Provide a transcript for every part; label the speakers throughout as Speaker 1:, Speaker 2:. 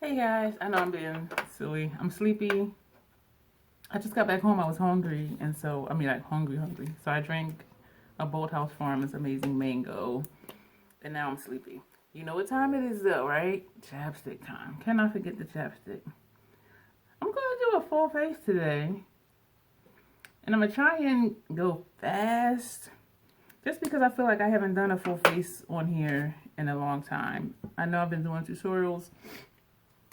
Speaker 1: Hey guys, I know I'm being silly. I'm sleepy. I just got back home. I was hungry, and so like hungry. So I drank a Bold House Farmers amazing mango, and now I'm sleepy. You know what time it is though, right? Chapstick time. Cannot forget the chapstick. I'm gonna do a full face today, and I'm gonna try and go fast, just because I feel like I haven't done a full face on here in a long time. I know I've been doing tutorials.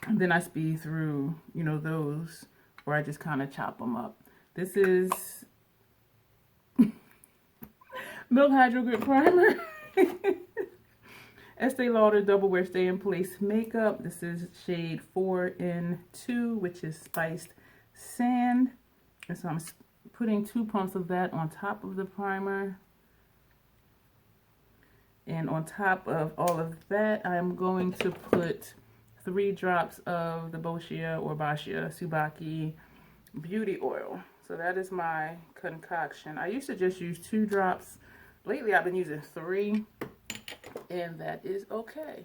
Speaker 1: And then I speed through, those, or I just kind of chop them up. This is Milk Hydro Grip Primer. Estee Lauder Double Wear Stay in Place Makeup. This is shade 4N2, which is Spiced Sand. And so I'm putting 2 pumps of that on top of the primer. And on top of all of that, I'm going to put 3 drops of the Boscia or Boscia Subaki Beauty Oil. So that is my concoction. I used to just use 2 drops. Lately I've been using 3, and that is okay.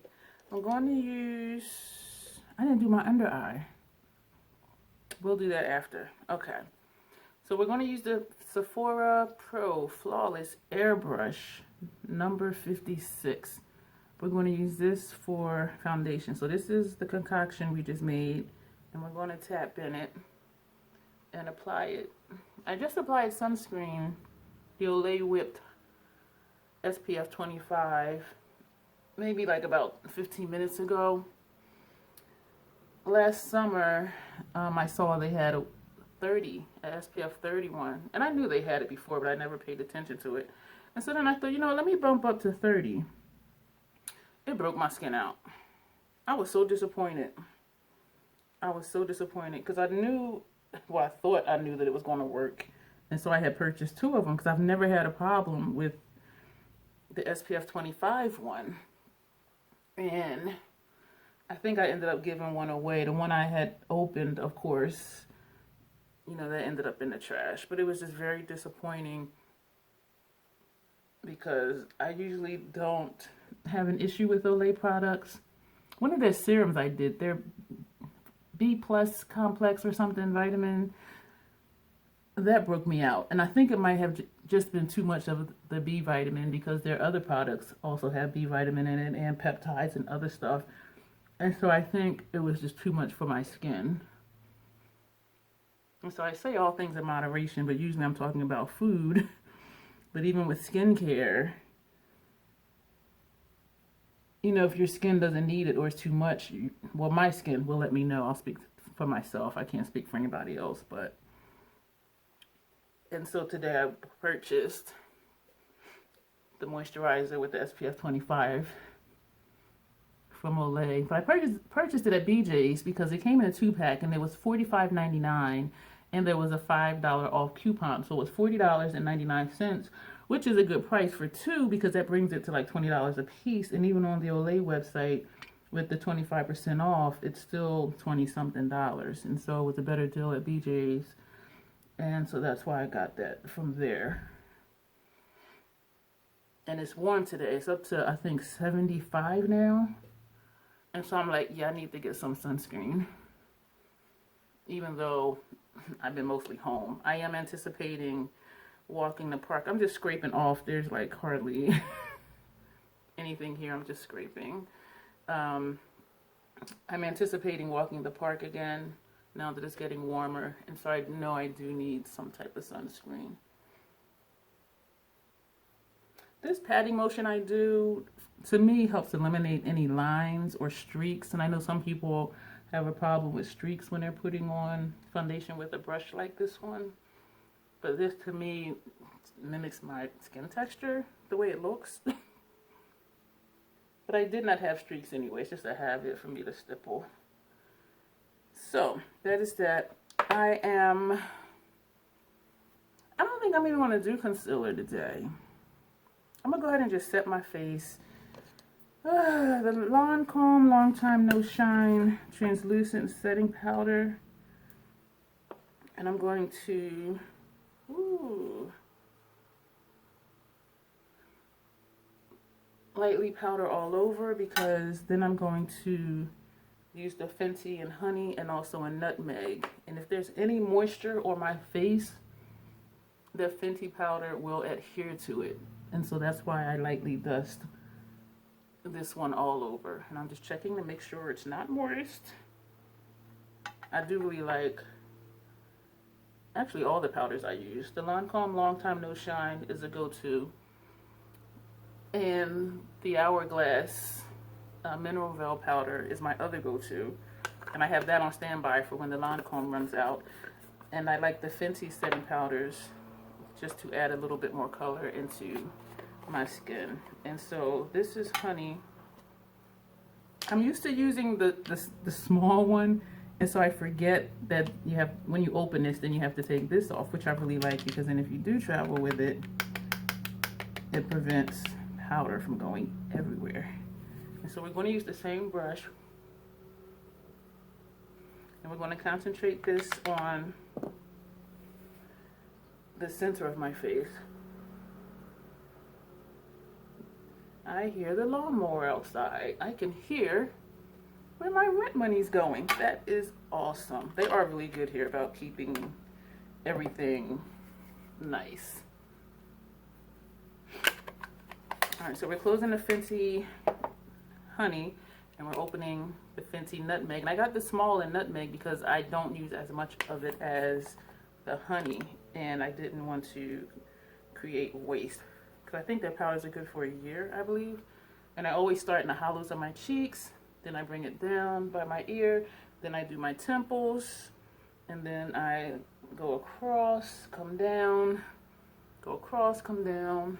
Speaker 1: I'm going to use, I didn't do my under eye. We'll do that after. Okay. So we're going to use the Sephora Pro Flawless Airbrush number 56. We're going to use this for foundation. So this is the concoction we just made, and we're going to tap in it and apply it. I just applied sunscreen, the Olay Whipped SPF 25, maybe like about 15 minutes ago. Last summer, I saw they had a 30, a SPF 31, and I knew they had it before, but I never paid attention to it. And so then I thought, let me bump up to 30. It broke my skin out. I was so disappointed. I was so disappointed because I knew, well, I thought I knew that it was going to work. And so I had purchased 2 of them because I've never had a problem with the SPF 25 one. And I think I ended up giving one away. The one I had opened, of course, that ended up in the trash. But it was just very disappointing because I usually don't have an issue with Olay products. One of their serums I did, their B plus complex or something vitamin, that broke me out. And I think it might have just been too much of the B vitamin because their other products also have B vitamin in it and peptides and other stuff. And so I think it was just too much for my skin. And so I say all things in moderation, but usually I'm talking about food. But even with skincare, if your skin doesn't need it or it's too much, well, my skin will let me know. I'll speak for myself. I can't speak for anybody else, but. And so today I purchased the moisturizer with the SPF 25 from Olay. But I purchased it at BJ's because it came in a 2-pack and it was $45.99. And there was a $5 off coupon. So it was $40.99, which is a good price for 2 because that brings it to like $20 a piece. And even on the Olay website with the 25% off, it's still $20-something. And so it was a better deal at BJ's. And so that's why I got that from there. And it's warm today. It's up to, I think, 75 now. And so I'm like, yeah, I need to get some sunscreen. Even though I've been mostly home. I am anticipating walking the park. I'm just scraping off. There's like hardly anything here. I'm just scraping. I'm anticipating walking the park again now that it's getting warmer. And so I know I do need some type of sunscreen. This patting motion I do, to me, helps eliminate any lines or streaks. And I know some people have a problem with streaks when they're putting on foundation with a brush like this one. But this, to me, mimics my skin texture, the way it looks. But I did not have streaks anyway. It's just a habit for me to stipple. So, that is that. I don't think I'm even going to do concealer today. I'm going to go ahead and just set my face. The Lancome Long Time No Shine Translucent Setting Powder. And I'm going to lightly powder all over because then I'm going to Used the Fenty and honey and also a nutmeg. And if there's any moisture on my face, the Fenty powder will adhere to it. And so that's why I lightly dust this one all over. And I'm just checking to make sure it's not moist. I do really like, actually all the powders I use. The Lancome Long Time No Shine is a go-to. And the Hourglass Mineral Veil powder is my other go-to. And I have that on standby for when the Lancome runs out. And I like the Fenty setting powders just to add a little bit more color into my skin. And so this is honey. I'm used to using the small one, and so I forget that you have, when you open this, then you have to take this off, which I really like, because then if you do travel with it, it prevents powder from going everywhere. And so we're going to use the same brush, and we're going to concentrate this on the center of my face. I hear the lawnmower outside. I can hear where my rent money's going. That is awesome. They are really good here about keeping everything nice. All right, so we're closing the Fenty honey and we're opening the Fenty nutmeg. And I got the small in nutmeg because I don't use as much of it as the honey, and I didn't want to create waste. I think that powders are good for a year, I believe. And I always start in the hollows of my cheeks, then I bring it down by my ear, then I do my temples, and then I go across, come down, go across, come down,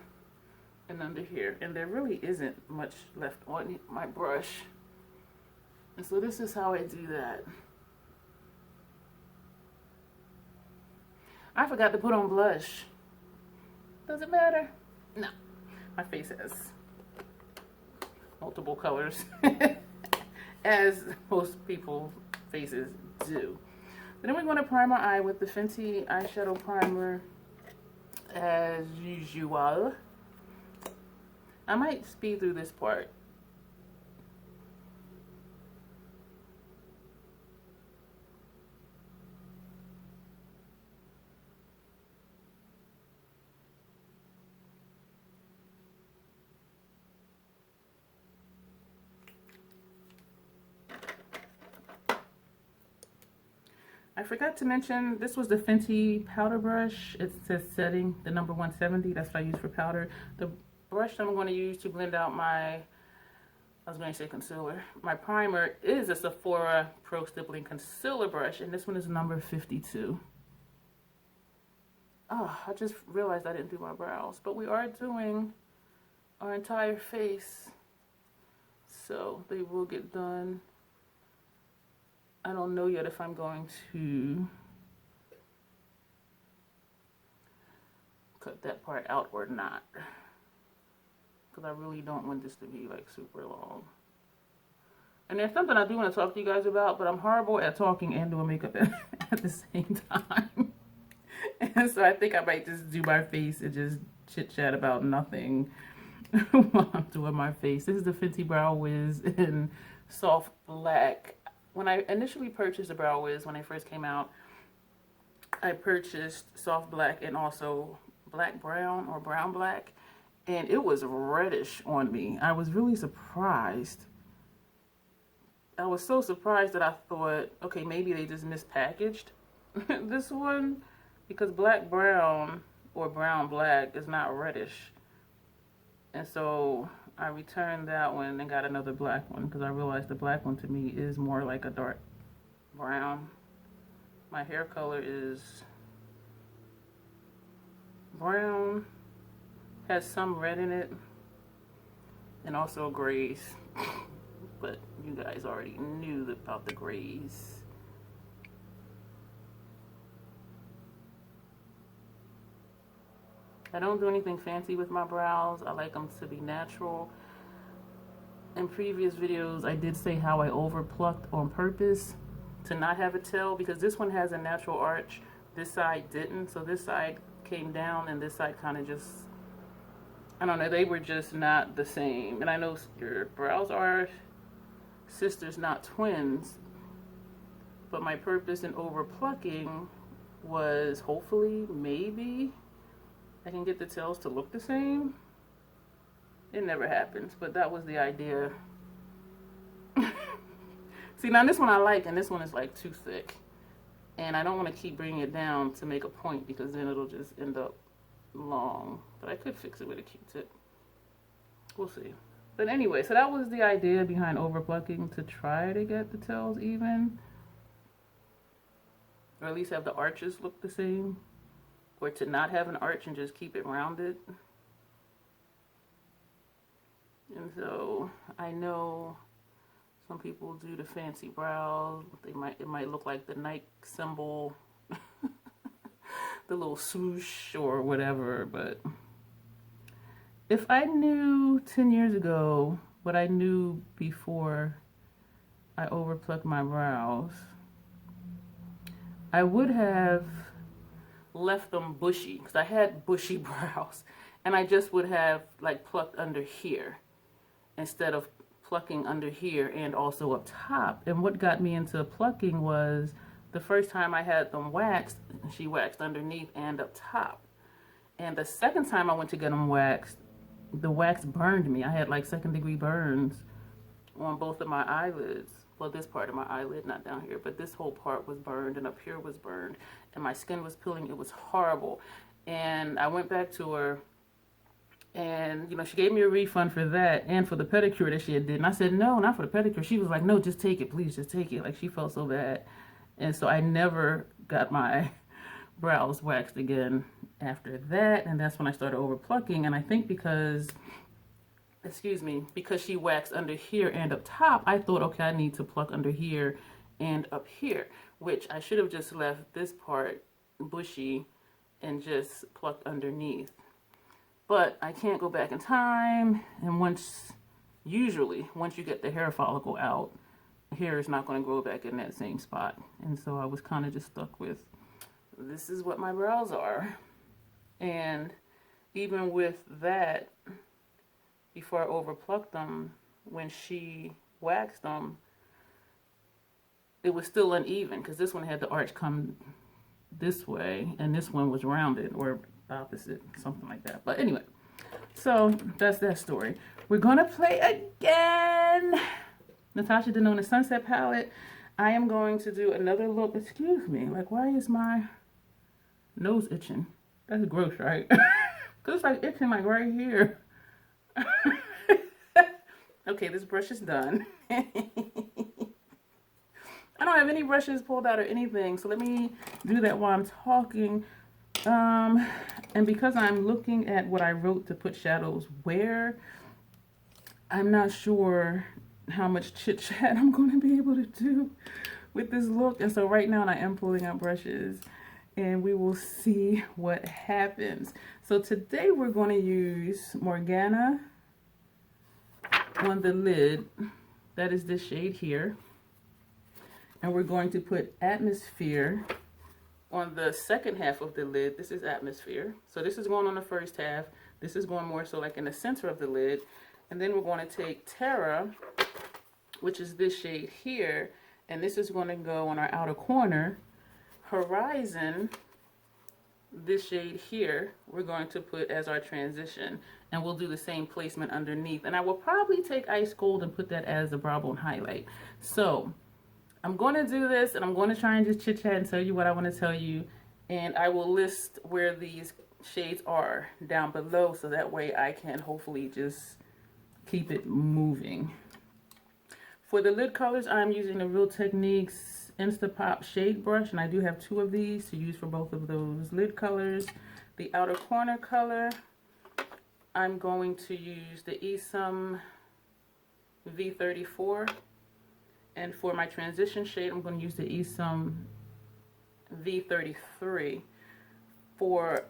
Speaker 1: and under here. And there really isn't much left on my brush. And so this is how I do that. I forgot to put on blush. Does it matter? No, my face has multiple colors, as most people's faces do. Then we're going to prime our eye with the Fenty eyeshadow primer, as usual. I might speed through this part. I forgot to mention, this was the Fenty powder brush. It says setting, the number 170. That's what I use for powder. The brush I'm going to use to blend out my, I was going to say concealer. My primer is a Sephora Pro Stippling Concealer brush, and this one is number 52. Oh, I just realized I didn't do my brows, but we are doing our entire face, so they will get done. I don't know yet if I'm going to cut that part out or not, because I really don't want this to be like super long. And there's something I do want to talk to you guys about, but I'm horrible at talking and doing makeup at the same time. And so I think I might just do my face and just chit chat about nothing while I'm doing my face. This is the Fenty Brow Wiz in Soft Black. When I initially purchased the Brow Wiz, when they first came out, I purchased Soft Black and also Black Brown or Brown Black, and it was reddish on me. I was really surprised. I was so surprised that I thought, okay, maybe they just mispackaged this one, because Black Brown or Brown Black is not reddish. And so I returned that one and got another black one, because I realized the black one to me is more like a dark brown. My hair color is brown, has some red in it, and also grays. But you guys already knew about the grays. I don't do anything fancy with my brows. I like them to be natural. In previous videos, I did say how I over plucked on purpose to not have a tail, because this one has a natural arch. This side didn't. So this side came down and this side kind of just, I don't know, they were just not the same. And I know your brows are sisters, not twins. But my purpose in over plucking was hopefully, maybe, I can get the tails to look the same. It never happens, but that was the idea. See, now this one I like, and this one is like too thick. And I don't want to keep bringing it down to make a point, because then it'll just end up long. But I could fix it with a Q-tip. We'll see. But anyway, so that was the idea behind over plucking, to try to get the tails even. Or at least have the arches look the same. Or to not have an arch and just keep it rounded. And so I know some people do the fancy brows. It might look like the Nike symbol, the little swoosh or whatever. But if I knew 10 years ago what I knew before I overplucked my brows, I would have left them bushy, because I had bushy brows, and I just would have like plucked under here instead of plucking under here and also up top. And what got me into plucking was the first time I had them waxed, she waxed underneath and up top. And the second time I went to get them waxed, the wax burned me. I had like 2nd-degree burns on both of my eyelids. Well, this part of my eyelid, not down here, but this whole part was burned, and up here was burned, and my skin was peeling. It was horrible. And I went back to her, and you know, she gave me a refund for that and for the pedicure that she had did. And I said, no, not for the pedicure. She was like, no, just take it, please, just take it. Like, she felt so bad. And so I never got my brows waxed again after that. And that's when I started over plucking. And I think because she waxed under here and up top, I thought, okay, I need to pluck under here and up here, which I should have just left this part bushy and just plucked underneath. But I can't go back in time, and usually once you get the hair follicle out, hair is not going to grow back in that same spot. And so I was kind of just stuck with, this is what my brows are. And even with that, before I overplucked them, when she waxed them, it was still uneven, because this one had the arch come this way and this one was rounded, or opposite, something like that. But anyway, so that's that story. We're gonna play again. Natasha Denona Sunset Palette. I am going to do another look. Excuse me, like, why is my nose itching? That's gross, right? Because it's like itching like right here. Okay, this brush is done. I don't have any brushes pulled out or anything, so let me do that while I'm talking. And because I'm looking at what I wrote to put shadows where, I'm not sure how much chit chat I'm going to be able to do with this look. And so right now I am pulling out brushes, and we will see what happens. So today we're going to use Morgana on the lid. That is this shade here. And we're going to put Atmosphere on the second half of the lid. This is Atmosphere. So this is going on the first half. This is going more so like in the center of the lid. And then we're going to take Terra, which is this shade here, and this is going to go on our outer corner. Horizon, this shade here, we're going to put as our transition, and we'll do the same placement underneath. And I will probably take Ice Gold and put that as a brow bone highlight. So I'm going to do this, and I'm going to try and just chit chat and tell you what I want to tell you, and I will list where these shades are down below, so that way I can hopefully just keep it moving. For the lid colors, I'm using the Real Techniques Instapop shade brush, and I do have 2 of these to use for both of those lid colors. The outer corner color, I'm going to use the Esum V34, and for my transition shade, I'm going to use the Esum V33. For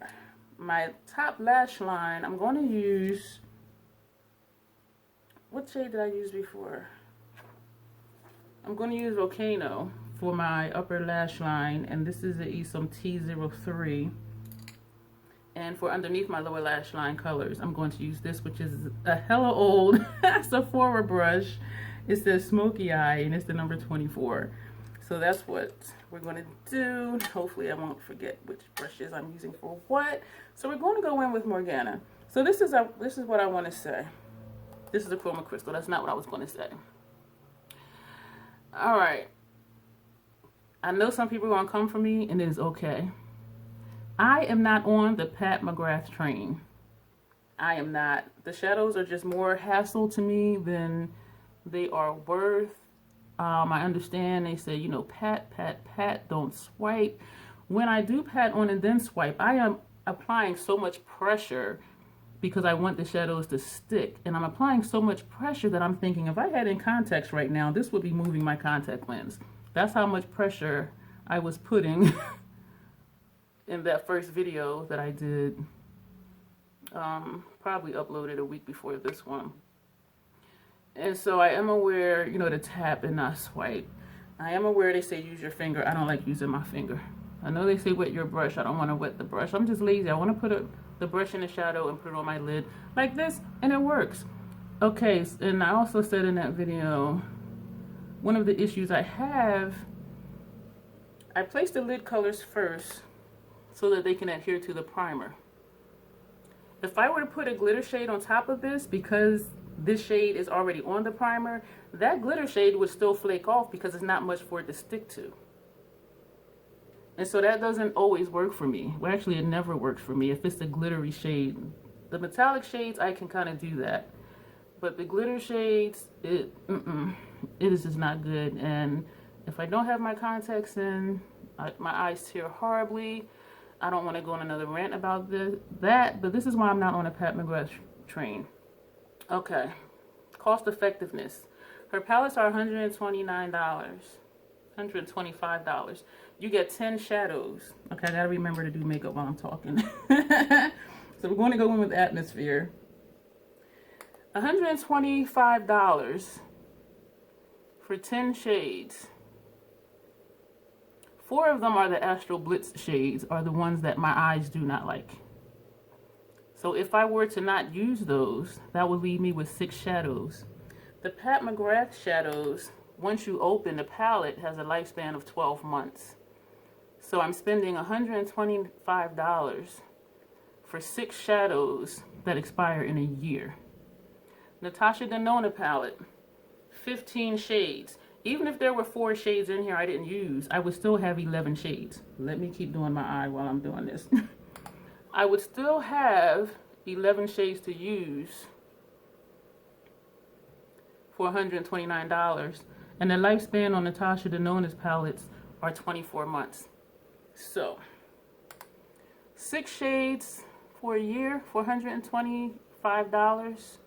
Speaker 1: my top lash line, I'm going to use, what shade did I use before? I'm going to use Vulcano for my upper lash line, and this is the Esum T03. And for underneath my lower lash line colors, I'm going to use this, which is a hella old Sephora brush, It says smoky eye and it's the number 24. So that's what we're going to do. Hopefully I won't forget which brushes I'm using for what. So we're going to go in with Morgana. So this is what I want to say. This is a chroma crystal. That's not what I was going to say. All right. I know some people are going to come for me, and it is okay. I am not on the Pat McGrath train. I am not. The shadows are just more hassle to me than they are worth. I understand they say, you know, pat, pat, pat, don't swipe. When I do pat on and then swipe, I am applying so much pressure because I want the shadows to stick. And I'm applying so much pressure that I'm thinking, if I had in contacts right now, this would be moving my contact lens. That's how much pressure I was putting in that first video that I did. Probably uploaded a week before this one. And so I am aware, you know, to tap and not swipe. I am aware they say use your finger. I don't like using my finger. I know they say wet your brush. I don't want to wet the brush. I'm just lazy. I want to put the brush in the shadow and put it on my lid like this, and it works. Okay, and I also said in that video, one of the issues I have, I place the lid colors first so that they can adhere to the primer. If I were to put a glitter shade on top of this, because this shade is already on the primer, that glitter shade would still flake off because there's not much for it to stick to. And so that doesn't always work for me. Well, actually, it never works for me if it's a glittery shade. The metallic shades, I can kind of do that. But the glitter shades, it is just not good. And if I don't have my contacts in, my eyes tear horribly. I don't want to go on another rant about that, but this is why I'm not on a Pat McGrath train. Okay, cost effectiveness. Her palettes are $129, $125. You get 10 shadows. Okay, I gotta remember to do makeup while I'm talking. So we're going to go in with Atmosphere. $125 for 10 shades. 4 of them are the Astral Blitz shades, are the ones that my eyes do not like. So if I were to not use those, that would leave me with 6 shadows. The Pat McGrath shadows, once you open the palette, has a lifespan of 12 months. So I'm spending $125 for 6 shadows that expire in a year. Natasha Denona palette, 15 shades. Even if there were 4 shades in here I didn't use, I would still have 11 shades. Let me keep doing my eye while I'm doing this. I would still have 11 shades to use for $129. And the lifespan on Natasha Denona's palettes are 24 months. So, 6 shades for a year for $125,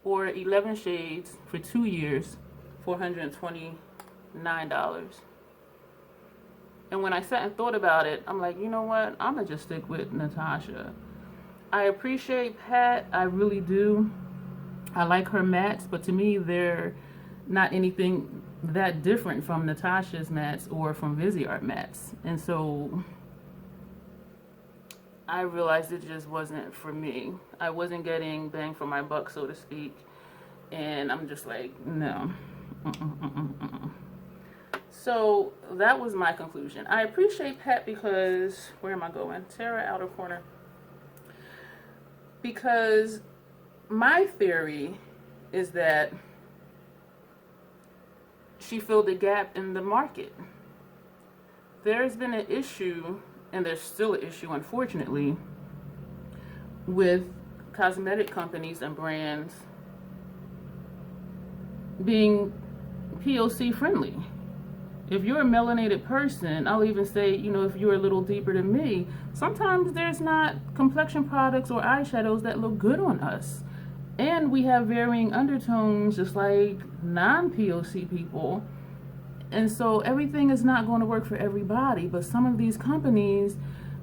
Speaker 1: or 11 shades for 2 years for $129. And when I sat and thought about it, I'm like, you know what? I'm gonna just stick with Natasha. I appreciate Pat, I really do. I like her mattes, but to me, they're not anything that different from Natasha's mattes or from Viseart mattes. And so I realized it just wasn't for me. I wasn't getting bang for my buck, so to speak. And I'm just like, no. So that was my conclusion. I appreciate Pat because, where am I going? Terra, outer corner. Because my theory is that she filled a gap in the market. There's been an issue, and there's still an issue, unfortunately, with cosmetic companies and brands being POC friendly. If you're a melanated person, I'll even say, you know, if you're a little deeper than me, sometimes there's not complexion products or eyeshadows that look good on us. And we have varying undertones just like non-POC people. And so everything is not going to work for everybody, but some of these companies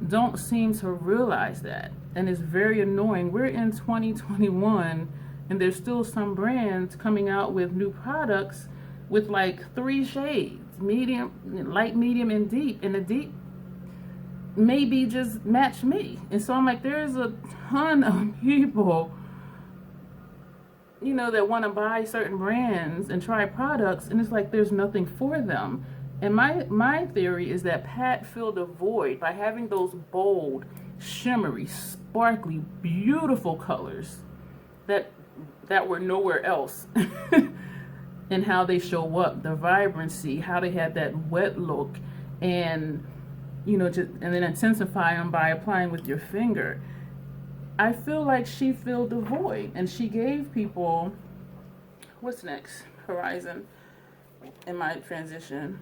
Speaker 1: don't seem to realize that. And it's very annoying. We're in 2021 and there's still some brands coming out with new products with like 3 shades, medium, light, medium, and deep. And the deep maybe just match me. And so I'm like, there's a ton of people you know, that want to buy certain brands and try products, and it's like there's nothing for them. And my theory is that Pat filled a void by having those bold, shimmery, sparkly, beautiful colors that were nowhere else. And how they show up, the vibrancy, how they had that wet look, and you know, just, and then intensify them by applying with your finger. I feel like she filled the void, and she gave people, what's next? Horizon in my transition.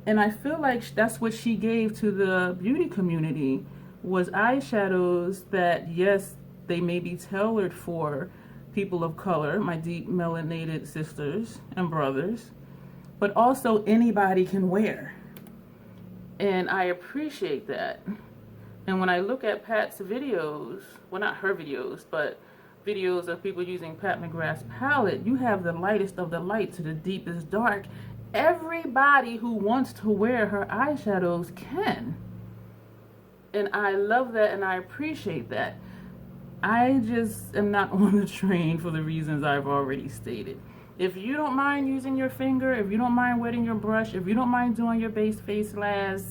Speaker 1: And I feel like that's what she gave to the beauty community, was eyeshadows that, yes, they may be tailored for people of color, my deep melanated sisters and brothers, but also anybody can wear. And I appreciate that. And when I look at Pat's videos, well, not her videos, but videos of people using Pat McGrath's palette, you have the lightest of the light to the deepest dark. Everybody who wants to wear her eyeshadows can. And I love that, and I appreciate that. I just am not on the train for the reasons I've already stated. If you don't mind using your finger, if you don't mind wetting your brush, if you don't mind doing your base face lash,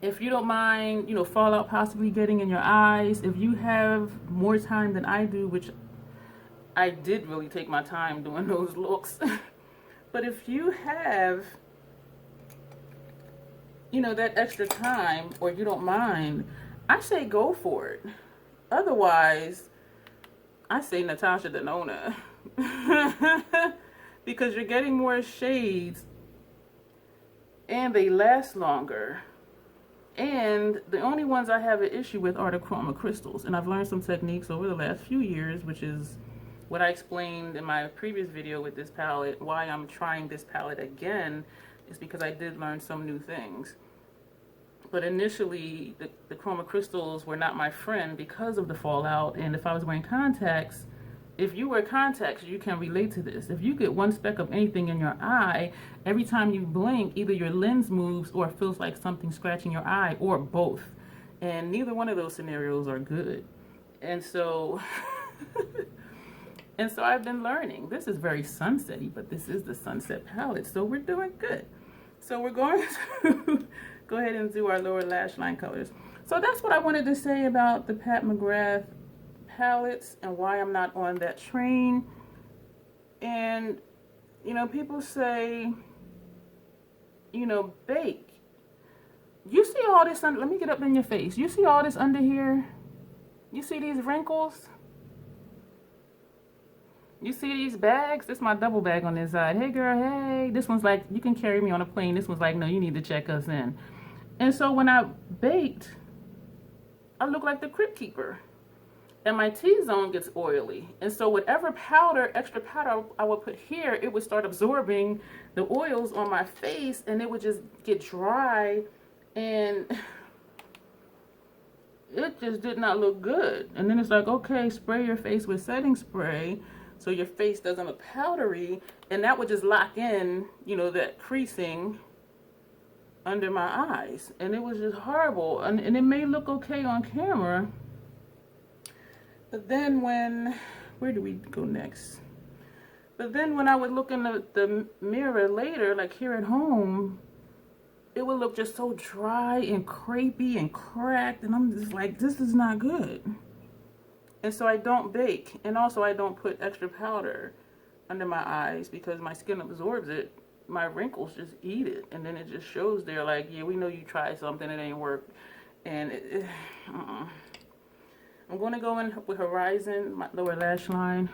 Speaker 1: if you don't mind, you know, fallout possibly getting in your eyes, if you have more time than I do, which I did really take my time doing those looks. But if you have, you know, that extra time, or you don't mind, I say go for it. Otherwise, I say Natasha Denona. Because you're getting more shades and they last longer. And the only ones I have an issue with are the chroma crystals. And I've learned some techniques over the last few years, which is what I explained in my previous video with this palette. Why I'm trying this palette again is because I did learn some new things. But initially, the chroma crystals were not my friend because of the fallout. And if I was wearing contacts, if you wear contacts, you can relate to this. If you get one speck of anything in your eye, every time you blink, either your lens moves or it feels like something scratching your eye, or both. And neither one of those scenarios are good. And so, and so I've been learning. This is very sunsetty, but this is the sunset palette, so we're doing good. So we're going to go ahead and do our lower lash line colors. So that's what I wanted to say about the Pat McGrath palettes and why I'm not on that train. And, you know, people say, you know, bake. You see all this under, let me get up in your face. You see all this under here? You see these wrinkles? You see these bags? This is my double bag on this side. Hey girl, hey. This one's like, you can carry me on a plane. This one's like, no, you need to check us in. And so when I baked, I look like the Crypt Keeper. And my T-zone gets oily. And so whatever powder, extra powder I would put here, it would start absorbing the oils on my face, and it would just get dry, and it just did not look good. And then it's like, okay, spray your face with setting spray so your face doesn't look powdery, and that would just lock in, you know, that creasing under my eyes. And it was just horrible. And it may look okay on camera, but then when, where do we go next? But then when I would look in the mirror later, like here at home, it would look just so dry and crepey and cracked, and I'm just like, this is not good. And so I don't bake, and also I don't put extra powder under my eyes because my skin absorbs it. My wrinkles just eat it, and then it just shows there like, yeah, we know you tried something, it ain't worked. And I'm going to go in with Horizon, my lower lash line,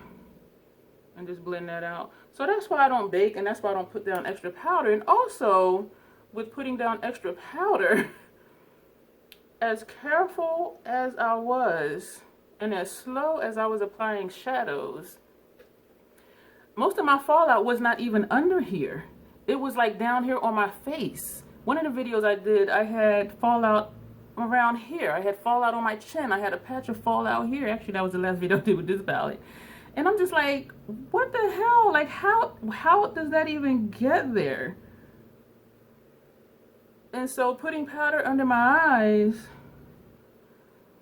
Speaker 1: and just blend that out. So that's why I don't bake, and that's why I don't put down extra powder. And also, with putting down extra powder, as careful as I was, and as slow as I was applying shadows, most of my fallout was not even under here. It was like down here on my face. One of the videos I did, I had fallout around here. I had fallout on my chin. I had a patch of fallout here. Actually, that was the last video I did with this palette. And I'm just like, what the hell? Like, how does that even get there? And so putting powder under my eyes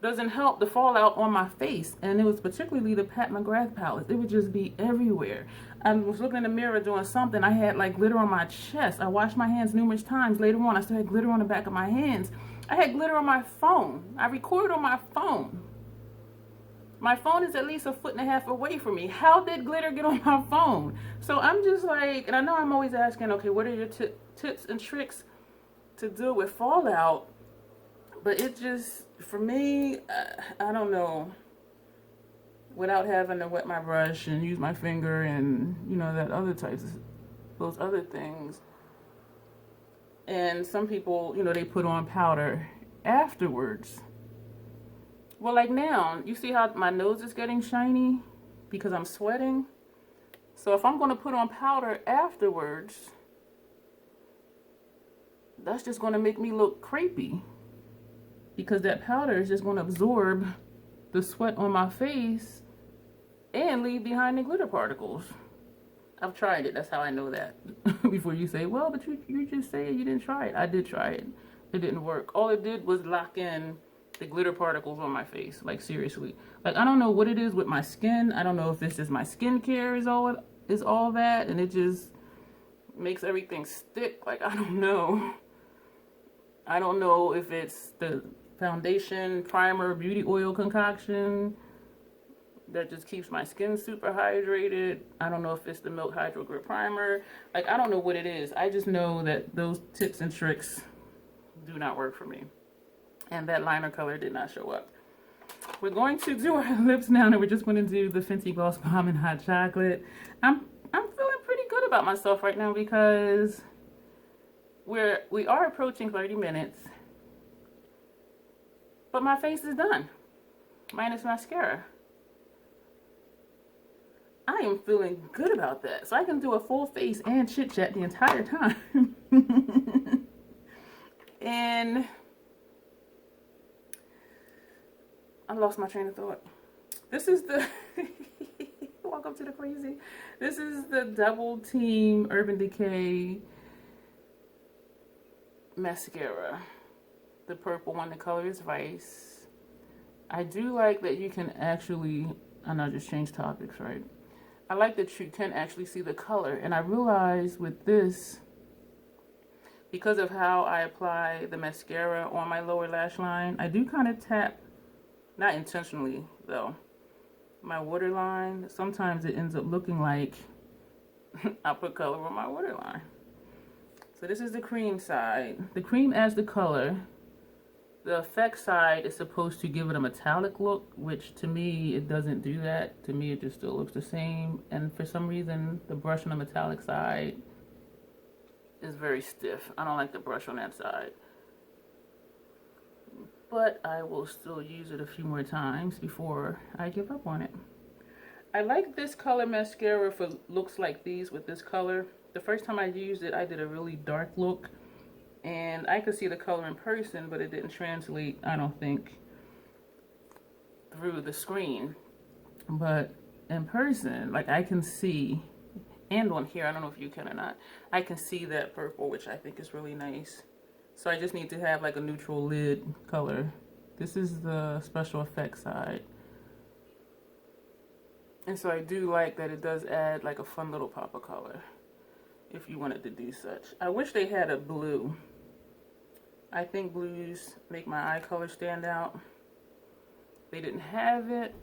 Speaker 1: doesn't help the fallout on my face. And it was particularly the McGrath palettes. It would just be everywhere. I was looking in the mirror doing something. I had like glitter on my chest. I washed my hands numerous times. Later on, I still had glitter on the back of my hands. I had glitter on my phone. I recorded on my phone. My phone is at least 1.5 feet away from me. How did glitter get on my phone? So I'm just like, and I know I'm always asking, okay, what are your tips and tricks to deal with fallout? But it just, for me, I don't know. Without having to wet my brush and use my finger and, you know, that other types of, those other things. And some people, you know, they put on powder afterwards. Well, like now, you see how my nose is getting shiny because I'm sweating? So if I'm going to put on powder afterwards, that's just going to make me look crepey. Because that powder is just going to absorb the sweat on my face and leave behind the glitter particles. I've tried it. That's how I know that. Before you say, well, but you just say you didn't try it. I did try it. It didn't work. All it did was lock in the glitter particles on my face. Like, seriously. Like, I don't know what it is with my skin. I don't know if it's just my skincare is all that. And it just makes everything stick. Like, I don't know. I don't know if it's the foundation, primer, beauty oil concoction that just keeps my skin super hydrated. I don't know if it's the Milk Hydro Grip Primer. Like, I don't know what it is. I just know that those tips and tricks do not work for me. And that liner color did not show up. We're going to do our lips now, and we're just going to do the Fenty Gloss Bomb in Hot Chocolate. I'm feeling pretty good about myself right now because we are approaching 30 minutes. But my face is done, minus mascara. I am feeling good about that. So I can do a full face and chit chat the entire time. And I lost my train of thought. This is the, welcome to the crazy. This is the Double Team Urban Decay mascara. The purple one, the color is Vice. I do like that you can actually, I know I just changed topics, right? I like that you can actually see the color. And I realize with this, because of how I apply the mascara on my lower lash line, I do kind of tap, not intentionally though, my waterline. Sometimes it ends up looking like I put color on my waterline. So this is the cream side. The cream adds the color. The effect side is supposed to give it a metallic look, which to me, it doesn't do that. To me, it just still looks the same. And for some reason, the brush on the metallic side is very stiff. I don't like the brush on that side. But I will still use it a few more times before I give up on it. I like this color mascara for looks like these with this color. The first time I used it, I did a really dark look. And I could see the color in person, but it didn't translate, I don't think, through the screen. But in person, like I can see, and on here, I don't know if you can or not, I can see that purple, which I think is really nice. So I just need to have like a neutral lid color. This is the special effects side. And so I do like that it does add like a fun little pop of color, if you wanted to do such. I wish they had a blue. I think blues make my eye color stand out. They didn't have it,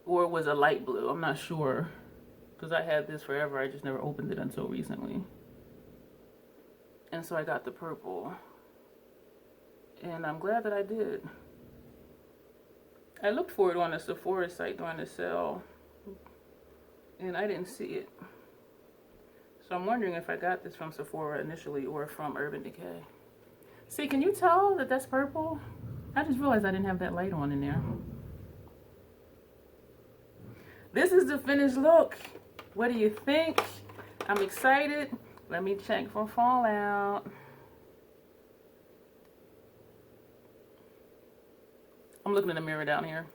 Speaker 1: or it was a light blue. I'm not sure, because I had this forever. I just never opened it until recently. And so I got the purple, and I'm glad that I did. I looked for it on the Sephora site during the sale, and I didn't see it. So I'm wondering if I got this from Sephora initially or from Urban Decay. See, can you tell that that's purple? I just realized I didn't have that light on in there. This is the finished look. What do you think? I'm excited. Let me check for fallout. I'm looking in the mirror down here.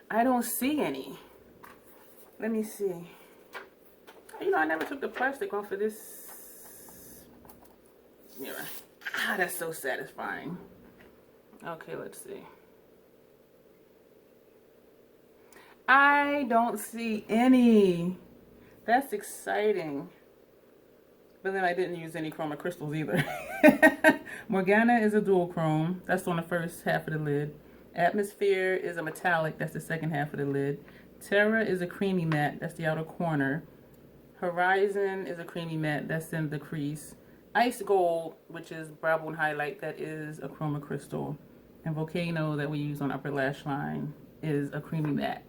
Speaker 1: I don't see any. Let me see. You know, I never took the plastic off of this mirror. Ah, that's so satisfying. Okay, let's see. I don't see any. That's exciting. But then I didn't use any chroma crystals either. Morgana is a dual chrome. That's on the first half of the lid. Atmosphere is a metallic. That's the second half of the lid. Terra is a creamy matte. That's the outer corner. Horizon is a creamy matte. That's in the crease. Ice Gold, which is brow bone highlight, that is a chroma crystal. And Vulcano that we use on upper lash line is a creamy matte.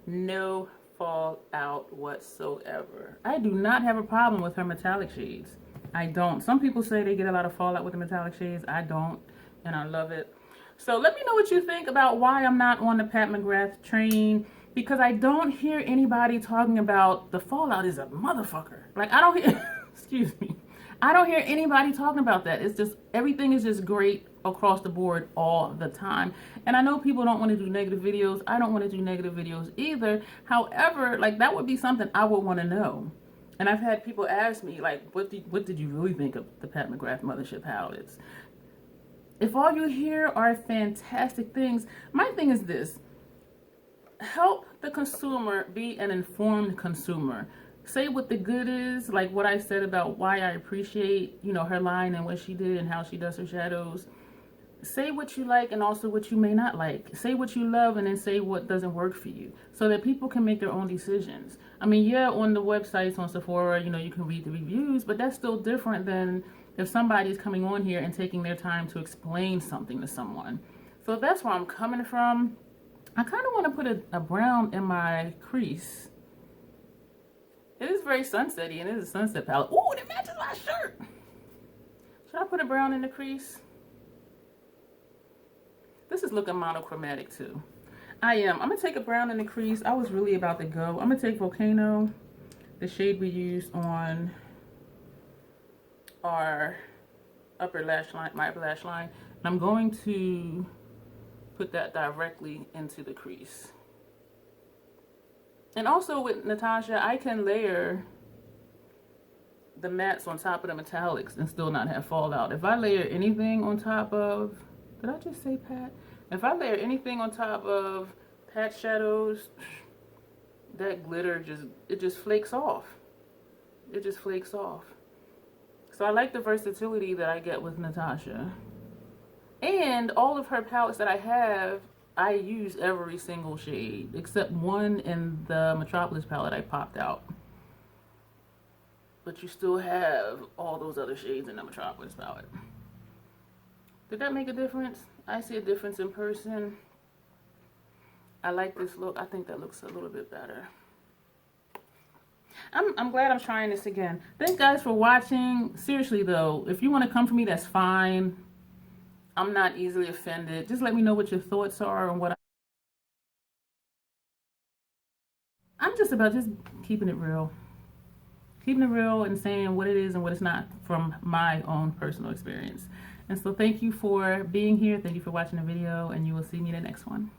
Speaker 1: No fallout whatsoever. I do not have a problem with her metallic shades. I don't. Some people say they get a lot of fallout with the metallic shades. I don't, and I love it. So let me know what you think about why I'm not on the Pat McGrath train, because I don't hear anybody talking about the fallout is a motherfucker. Like, I don't hear, excuse me. I don't hear anybody talking about that. It's just, everything is just great across the board all the time. And I know people don't want to do negative videos. I don't want to do negative videos either. However, like, that would be something I would want to know. And I've had people ask me, like, what did you really think of the Pat McGrath Mothership palettes? If all you hear are fantastic things, my thing is this: help the consumer be an informed consumer. Say what the good is, like what I said about why I appreciate, you know, her line and what she did and how she does her shadows. Say what you like and also what you may not like. Say what you love and then say what doesn't work for you, so that people can make their own decisions. I mean, yeah, on the websites, on Sephora, you know, you can read the reviews, but that's still different than if somebody's coming on here and taking their time to explain something to someone. So that's where I'm coming from. I kind of want to put a brown in my crease. It is very sunsetty, and it is a sunset palette. Ooh, it matches my shirt. Should I put a brown in the crease? This is looking monochromatic too. I am. I'm going to take a brown in the crease. I was really about to go. I'm going to take Vulcano, the shade we used on our upper lash line, my upper lash line. And I'm going to put that directly into the crease. And also with Natasha, I can layer the mattes on top of the metallics and still not have fallout. If I layer anything on top of, did I just say Pat? If I layer anything on top of Pat shadows, that glitter just flakes off. It just flakes off. So I like the versatility that I get with Natasha. And all of her palettes that I have, I use every single shade except one in the Metropolis palette I popped out. But you still have all those other shades in the Metropolis palette. Did that make a difference? I see a difference in person. I like this look. I think that looks a little bit better. I'm glad I'm trying this again. Thanks guys for watching. Seriously though, if you want to come for me, that's fine. I'm not easily offended. Just let me know what your thoughts are and what I'm just about just keeping it real. Keeping it real and saying what it is and what it's not from my own personal experience. And so thank you for being here. Thank you for watching the video, and you will see me in the next one.